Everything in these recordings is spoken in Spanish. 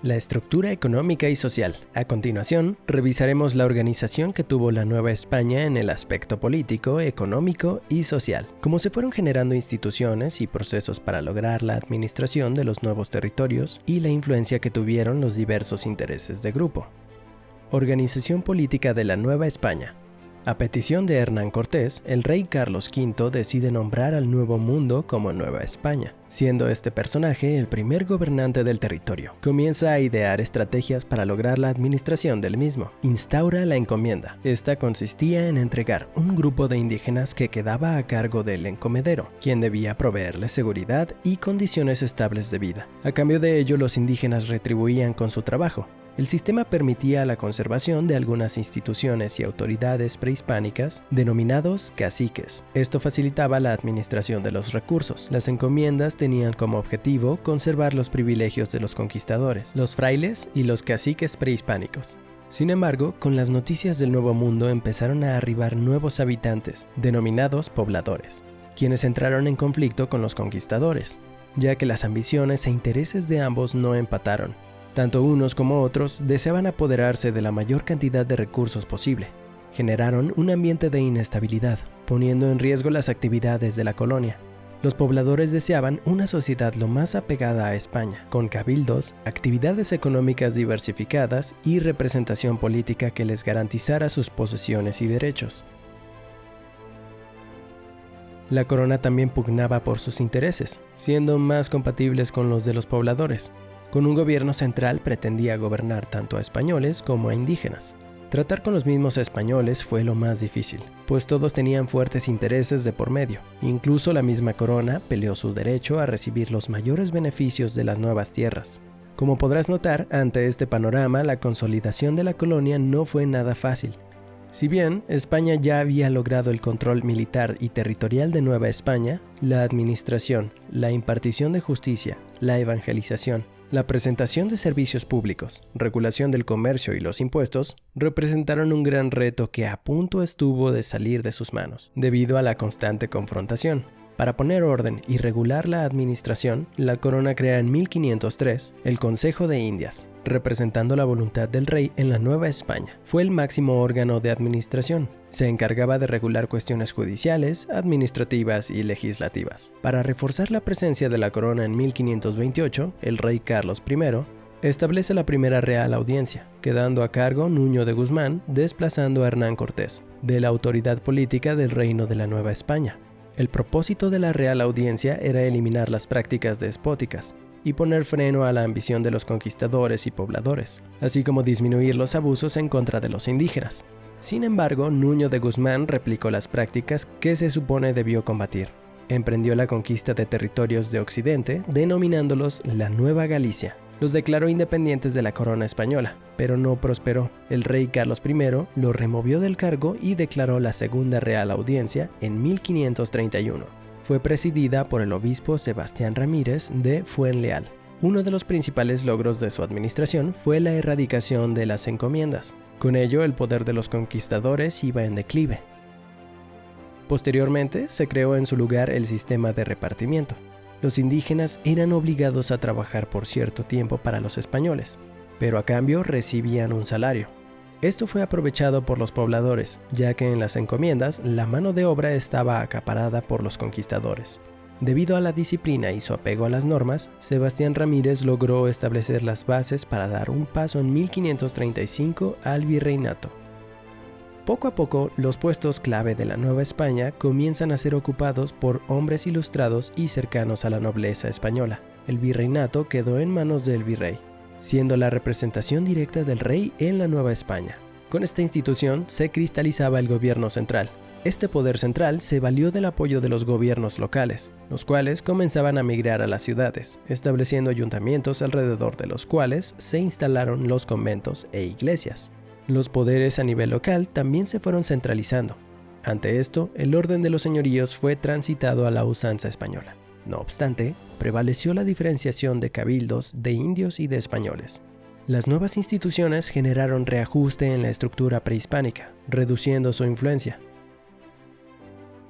La estructura económica y social. A continuación, revisaremos la organización que tuvo la Nueva España en el aspecto político, económico y social, cómo se fueron generando instituciones y procesos para lograr la administración de los nuevos territorios y la influencia que tuvieron los diversos intereses de grupo. Organización política de la Nueva España. A petición de Hernán Cortés, el rey Carlos V decide nombrar al Nuevo Mundo como Nueva España, siendo este personaje el primer gobernante del territorio. Comienza a idear estrategias para lograr la administración del mismo. Instaura la encomienda. Esta consistía en entregar un grupo de indígenas que quedaba a cargo del encomendero, quien debía proveerles seguridad y condiciones estables de vida. A cambio de ello, los indígenas retribuían con su trabajo. El sistema permitía la conservación de algunas instituciones y autoridades prehispánicas denominados caciques. Esto facilitaba la administración de los recursos. Las encomiendas tenían como objetivo conservar los privilegios de los conquistadores, los frailes y los caciques prehispánicos. Sin embargo, con las noticias del Nuevo Mundo empezaron a arribar nuevos habitantes, denominados pobladores, quienes entraron en conflicto con los conquistadores, ya que las ambiciones e intereses de ambos no empataron. Tanto unos como otros deseaban apoderarse de la mayor cantidad de recursos posible. Generaron un ambiente de inestabilidad, poniendo en riesgo las actividades de la colonia. Los pobladores deseaban una sociedad lo más apegada a España, con cabildos, actividades económicas diversificadas y representación política que les garantizara sus posesiones y derechos. La corona también pugnaba por sus intereses, siendo más compatibles con los de los pobladores. Con un gobierno central pretendía gobernar tanto a españoles como a indígenas. Tratar con los mismos españoles fue lo más difícil, pues todos tenían fuertes intereses de por medio. Incluso la misma corona peleó su derecho a recibir los mayores beneficios de las nuevas tierras. Como podrás notar, ante este panorama, la consolidación de la colonia no fue nada fácil. Si bien España ya había logrado el control militar y territorial de Nueva España, la administración, la impartición de justicia, la evangelización, la presentación de servicios públicos, regulación del comercio y los impuestos representaron un gran reto que a punto estuvo de salir de sus manos, debido a la constante confrontación. Para poner orden y regular la administración, la corona crea en 1503 el Consejo de Indias, representando la voluntad del rey en la Nueva España. Fue el máximo órgano de administración. Se encargaba de regular cuestiones judiciales, administrativas y legislativas. Para reforzar la presencia de la corona en 1528, el rey Carlos I establece la primera Real Audiencia, quedando a cargo Nuño de Guzmán, desplazando a Hernán Cortés de la autoridad política del Reino de la Nueva España. El propósito de la Real Audiencia era eliminar las prácticas despóticas y poner freno a la ambición de los conquistadores y pobladores, así como disminuir los abusos en contra de los indígenas. Sin embargo, Nuño de Guzmán replicó las prácticas que se supone debió combatir. Emprendió la conquista de territorios de Occidente, denominándolos la Nueva Galicia. Los declaró independientes de la corona española, pero no prosperó. El rey Carlos I lo removió del cargo y declaró la Segunda Real Audiencia en 1531. Fue presidida por el obispo Sebastián Ramírez de Fuenleal. Uno de los principales logros de su administración fue la erradicación de las encomiendas. Con ello, el poder de los conquistadores iba en declive. Posteriormente, se creó en su lugar el sistema de repartimiento. Los indígenas eran obligados a trabajar por cierto tiempo para los españoles, pero a cambio recibían un salario. Esto fue aprovechado por los pobladores, ya que en las encomiendas la mano de obra estaba acaparada por los conquistadores. Debido a la disciplina y su apego a las normas, Sebastián Ramírez logró establecer las bases para dar un paso en 1535 al virreinato. Poco a poco, los puestos clave de la Nueva España comienzan a ser ocupados por hombres ilustrados y cercanos a la nobleza española. El virreinato quedó en manos del virrey, siendo la representación directa del rey en la Nueva España. Con esta institución se cristalizaba el gobierno central. Este poder central se valió del apoyo de los gobiernos locales, los cuales comenzaban a migrar a las ciudades, estableciendo ayuntamientos alrededor de los cuales se instalaron los conventos e iglesias. Los poderes a nivel local también se fueron centralizando. Ante esto, el orden de los señoríos fue transitado a la usanza española. No obstante, prevaleció la diferenciación de cabildos, de indios y de españoles. Las nuevas instituciones generaron reajuste en la estructura prehispánica, reduciendo su influencia.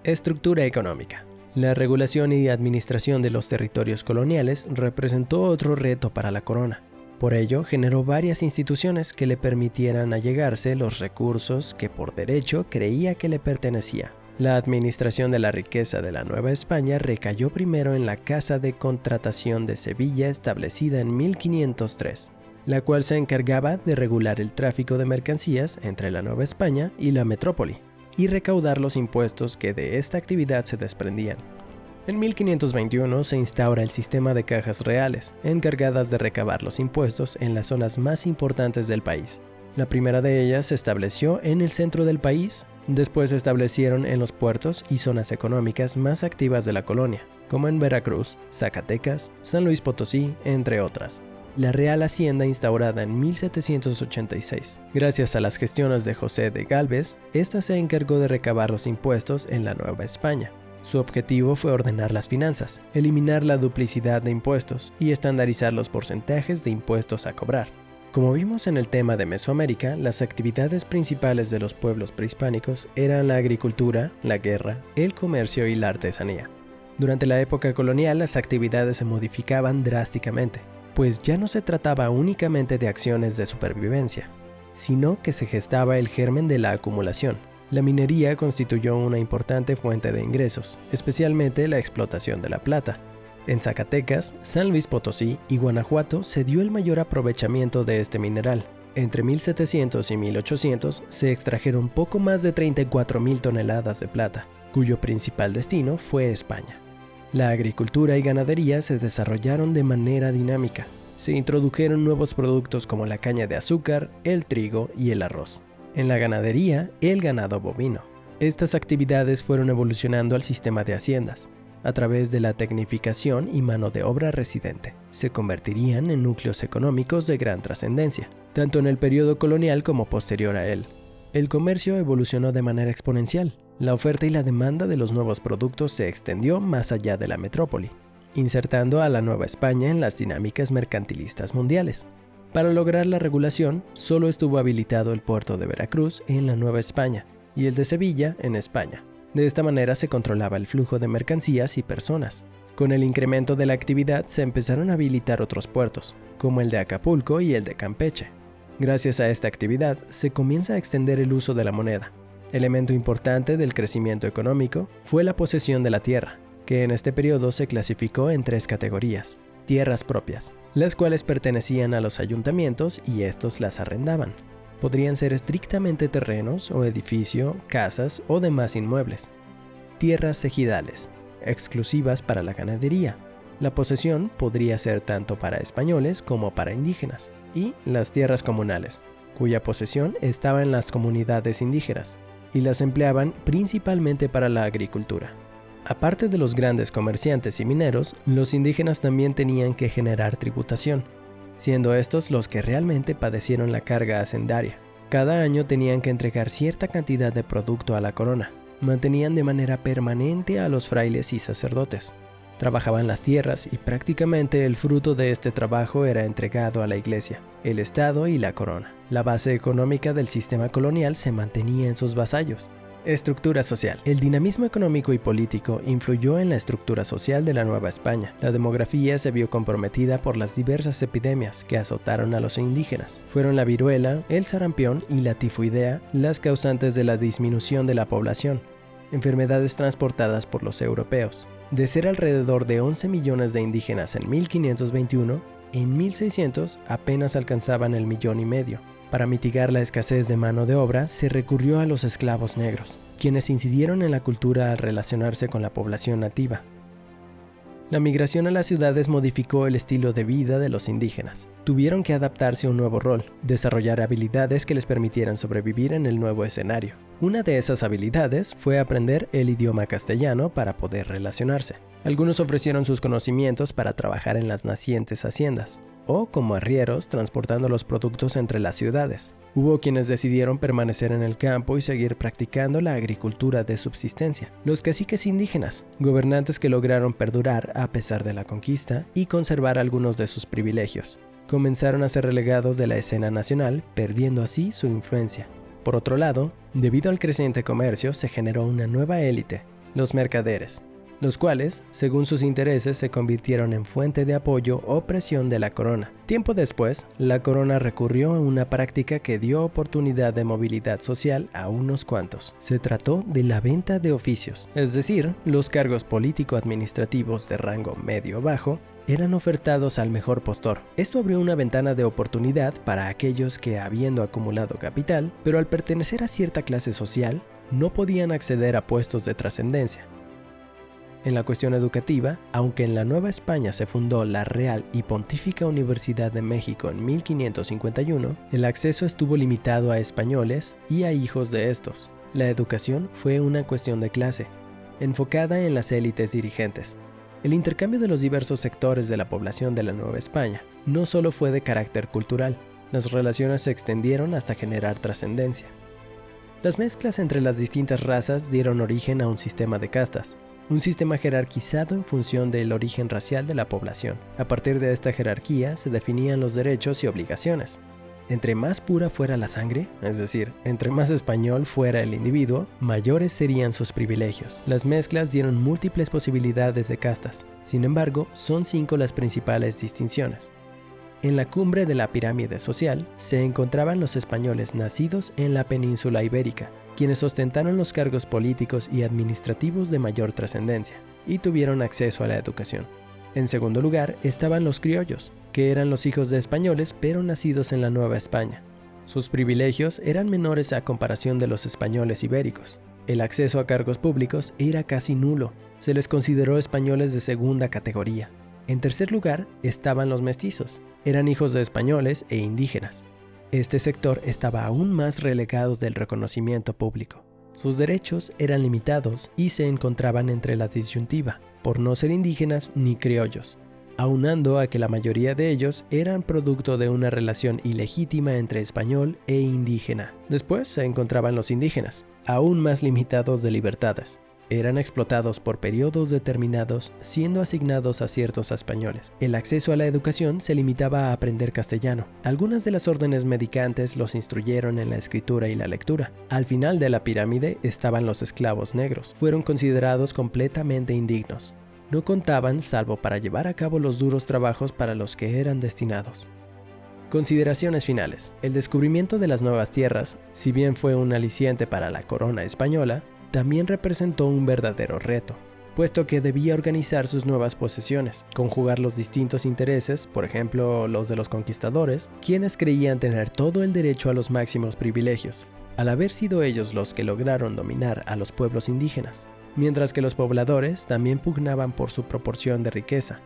Estructura económica. La regulación y administración de los territorios coloniales representó otro reto para la corona. Por ello, generó varias instituciones que le permitieran allegarse los recursos que por derecho creía que le pertenecía. La administración de la riqueza de la Nueva España recayó primero en la Casa de Contratación de Sevilla, establecida en 1503, la cual se encargaba de regular el tráfico de mercancías entre la Nueva España y la metrópoli, y recaudar los impuestos que de esta actividad se desprendían. En 1521 se instaura el sistema de cajas reales, encargadas de recabar los impuestos en las zonas más importantes del país. La primera de ellas se estableció en el centro del país, después se establecieron en los puertos y zonas económicas más activas de la colonia, como en Veracruz, Zacatecas, San Luis Potosí, entre otras. La Real Hacienda, instaurada en 1786. Gracias a las gestiones de José de Gálvez, esta se encargó de recabar los impuestos en la Nueva España. Su objetivo fue ordenar las finanzas, eliminar la duplicidad de impuestos y estandarizar los porcentajes de impuestos a cobrar. Como vimos en el tema de Mesoamérica, las actividades principales de los pueblos prehispánicos eran la agricultura, la guerra, el comercio y la artesanía. Durante la época colonial, las actividades se modificaban drásticamente, pues ya no se trataba únicamente de acciones de supervivencia, sino que se gestaba el germen de la acumulación. La minería constituyó una importante fuente de ingresos, especialmente la explotación de la plata. En Zacatecas, San Luis Potosí y Guanajuato se dio el mayor aprovechamiento de este mineral. Entre 1700 y 1800 se extrajeron poco más de 34,000 toneladas de plata, cuyo principal destino fue España. La agricultura y ganadería se desarrollaron de manera dinámica. Se introdujeron nuevos productos como la caña de azúcar, el trigo y el arroz. En la ganadería, el ganado bovino. Estas actividades fueron evolucionando al sistema de haciendas. A través de la tecnificación y mano de obra residente, se convertirían en núcleos económicos de gran trascendencia, tanto en el periodo colonial como posterior a él. El comercio evolucionó de manera exponencial. La oferta y la demanda de los nuevos productos se extendió más allá de la metrópoli, insertando a la Nueva España en las dinámicas mercantilistas mundiales. Para lograr la regulación, solo estuvo habilitado el puerto de Veracruz en la Nueva España y el de Sevilla en España. De esta manera se controlaba el flujo de mercancías y personas. Con el incremento de la actividad se empezaron a habilitar otros puertos, como el de Acapulco y el de Campeche. Gracias a esta actividad se comienza a extender el uso de la moneda. Elemento importante del crecimiento económico fue la posesión de la tierra, que en este periodo se clasificó en 3 categorías: tierras propias, las cuales pertenecían a los ayuntamientos y estos las arrendaban. Podrían ser estrictamente terrenos o edificio, casas o demás inmuebles. Tierras ejidales, exclusivas para la ganadería. La posesión podría ser tanto para españoles como para indígenas. Y las tierras comunales, cuya posesión estaba en las comunidades indígenas y las empleaban principalmente para la agricultura. Aparte de los grandes comerciantes y mineros, los indígenas también tenían que generar tributación, siendo estos los que realmente padecieron la carga hacendaria. Cada año tenían que entregar cierta cantidad de producto a la corona. Mantenían de manera permanente a los frailes y sacerdotes. Trabajaban las tierras y prácticamente el fruto de este trabajo era entregado a la iglesia, el Estado y la corona. La base económica del sistema colonial se mantenía en sus vasallos. Estructura social. El dinamismo económico y político influyó en la estructura social de la Nueva España. La demografía se vio comprometida por las diversas epidemias que azotaron a los indígenas. Fueron la viruela, el sarampión y la tifoidea las causantes de la disminución de la población, enfermedades transportadas por los europeos. De ser alrededor de 11 millones de indígenas en 1521, en 1600 apenas alcanzaban el 1,5 millones. Para mitigar la escasez de mano de obra, se recurrió a los esclavos negros, quienes incidieron en la cultura al relacionarse con la población nativa. La migración a las ciudades modificó el estilo de vida de los indígenas. Tuvieron que adaptarse a un nuevo rol, desarrollar habilidades que les permitieran sobrevivir en el nuevo escenario. Una de esas habilidades fue aprender el idioma castellano para poder relacionarse. Algunos ofrecieron sus conocimientos para trabajar en las nacientes haciendas, o como arrieros transportando los productos entre las ciudades. Hubo quienes decidieron permanecer en el campo y seguir practicando la agricultura de subsistencia. Los caciques indígenas, gobernantes que lograron perdurar a pesar de la conquista y conservar algunos de sus privilegios, comenzaron a ser relegados de la escena nacional, perdiendo así su influencia. Por otro lado, debido al creciente comercio, se generó una nueva élite, los mercaderes. los cuales, según sus intereses, se convirtieron en fuente de apoyo o presión de la corona. Tiempo después, la corona recurrió a una práctica que dio oportunidad de movilidad social a unos cuantos. Se trató de la venta de oficios, es decir, los cargos político-administrativos de rango medio-bajo eran ofertados al mejor postor. Esto abrió una ventana de oportunidad para aquellos que, habiendo acumulado capital, pero al pertenecer a cierta clase social, no podían acceder a puestos de trascendencia. En la cuestión educativa, aunque en la Nueva España se fundó la Real y Pontífica Universidad de México en 1551, el acceso estuvo limitado a españoles y a hijos de estos. La educación fue una cuestión de clase, enfocada en las élites dirigentes. El intercambio de los diversos sectores de la población de la Nueva España no solo fue de carácter cultural, las relaciones se extendieron hasta generar trascendencia. Las mezclas entre las distintas razas dieron origen a un sistema de castas, un sistema jerarquizado en función del origen racial de la población. A partir de esta jerarquía se definían los derechos y obligaciones. Entre más pura fuera la sangre, es decir, entre más español fuera el individuo, mayores serían sus privilegios. Las mezclas dieron múltiples posibilidades de castas. Sin embargo, son 5 las principales distinciones. En la cumbre de la pirámide social se encontraban los españoles nacidos en la península ibérica, quienes ostentaron los cargos políticos y administrativos de mayor trascendencia y tuvieron acceso a la educación. En segundo lugar estaban los criollos, que eran los hijos de españoles pero nacidos en la Nueva España. Sus privilegios eran menores a comparación de los españoles ibéricos. El acceso a cargos públicos era casi nulo, se les consideró españoles de segunda categoría. En tercer lugar estaban los mestizos, eran hijos de españoles e indígenas. Este sector estaba aún más relegado del reconocimiento público. Sus derechos eran limitados y se encontraban entre la disyuntiva, por no ser indígenas ni criollos, aunando a que la mayoría de ellos eran producto de una relación ilegítima entre español e indígena. Después se encontraban los indígenas, aún más limitados de libertades. Eran explotados por periodos determinados, siendo asignados a ciertos españoles. El acceso a la educación se limitaba a aprender castellano. Algunas de las órdenes mendicantes los instruyeron en la escritura y la lectura. Al final de la pirámide estaban los esclavos negros. Fueron considerados completamente indignos. No contaban salvo para llevar a cabo los duros trabajos para los que eran destinados. Consideraciones finales. El descubrimiento de las nuevas tierras, si bien fue un aliciente para la corona española, también representó un verdadero reto, puesto que debía organizar sus nuevas posesiones, conjugar los distintos intereses, por ejemplo los de los conquistadores, quienes creían tener todo el derecho a los máximos privilegios, al haber sido ellos los que lograron dominar a los pueblos indígenas, mientras que los pobladores también pugnaban por su proporción de riqueza.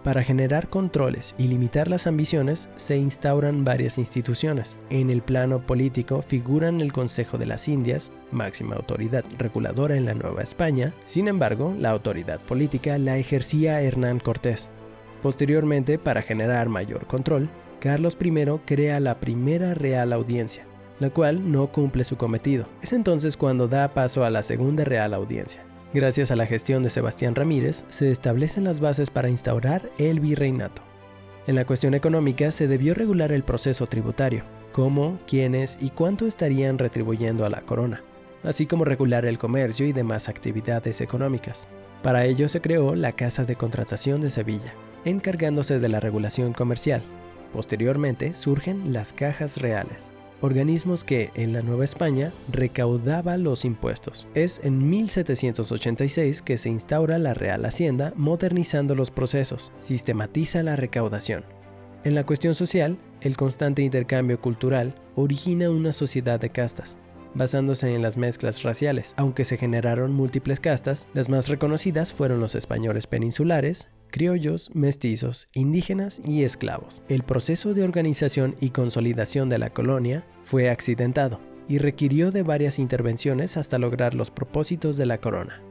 Para generar controles y limitar las ambiciones, se instauran varias instituciones. En el plano político figuran el Consejo de las Indias, máxima autoridad reguladora en la Nueva España. Sin embargo, la autoridad política la ejercía Hernán Cortés. Posteriormente, para generar mayor control, Carlos I crea la primera Real Audiencia, la cual no cumple su cometido. Es entonces cuando da paso a la segunda Real Audiencia. Gracias a la gestión de Sebastián Ramírez, se establecen las bases para instaurar el virreinato. En la cuestión económica se debió regular el proceso tributario, cómo, quiénes y cuánto estarían retribuyendo a la corona, así como regular el comercio y demás actividades económicas. Para ello se creó la Casa de Contratación de Sevilla, encargándose de la regulación comercial. Posteriormente surgen las cajas reales, organismos que, en la Nueva España, recaudaban los impuestos. Es en 1786 que se instaura la Real Hacienda, modernizando los procesos, sistematiza la recaudación. En la cuestión social, el constante intercambio cultural origina una sociedad de castas, basándose en las mezclas raciales. Aunque se generaron múltiples castas, las más reconocidas fueron los españoles peninsulares, criollos, mestizos, indígenas y esclavos. El proceso de organización y consolidación de la colonia fue accidentado y requirió de varias intervenciones hasta lograr los propósitos de la corona.